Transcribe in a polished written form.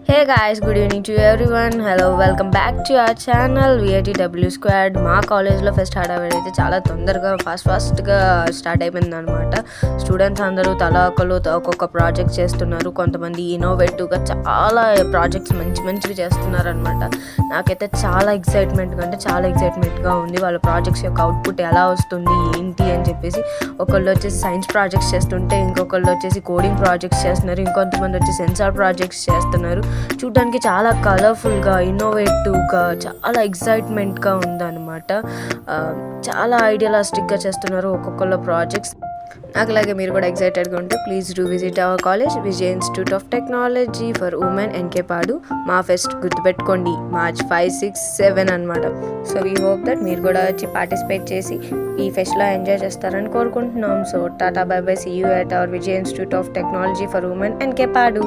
Hey guys, good evening to everyone. Hello, welcome back to our channel VITW Squad. మా కాలేజ్లో pest హడావిడి అయితే చాలా తొందరగా ఫాస్ట్గా స్టార్ట్ అయిపోయిందనమాట. స్టూడెంట్స్ అందరూ తలా ఒకళ్ళు ఒక్కొక్క ప్రాజెక్ట్ చేస్తున్నారు. కొంతమంది ఇన్నోవేటివ్గా చాలా ప్రాజెక్ట్స్ మంచివి చేస్తున్నారనమాట. నాకైతే చాలా ఎక్సైట్మెంట్గా ఉంది. వాళ్ళ ప్రాజెక్ట్స్ యొక్క అవుట్పుట్ ఎలా వస్తుంది ఏంటి అని చెప్పేసి. ఒకళ్ళు వచ్చేసి సైన్స్ ప్రాజెక్ట్స్ చేస్తుంటే ఇంకొకళ్ళు వచ్చేసి కోడింగ్ ప్రాజెక్ట్స్ చేస్తున్నారు. ఇంకొంతమంది వచ్చి సెన్సార్ ప్రాజెక్ట్స్ చేస్తున్నారు. చూడడానికి చాలా కలర్ఫుల్గా ఇన్నోవేటివ్గా చాలా ఎక్సైట్మెంట్గా ఉందన్నమాట. చాలా ఐడియలాస్టిక్గా చేస్తున్నారు ఒక్కొక్కళ్ళ ప్రాజెక్ట్స్. నాకులాగే మీరు కూడా ఎక్సైటెడ్గా ఉంటే please do visit our college Vijay institute of technology for women Enikepadu. మా ఫెస్ట్ గుర్తుపెట్టుకోండి March 5, 6, 7 అనమాట. సో వీ హోప్ దట్ మీరు కూడా వచ్చి పార్టిసిపేట్ చేసి ఈ ఫెస్ట్లో ఎంజాయ్ చేస్తారని కోరుకుంటున్నాం. So tata bye bye, see you at our Vijay institute of technology for women Enkepadu.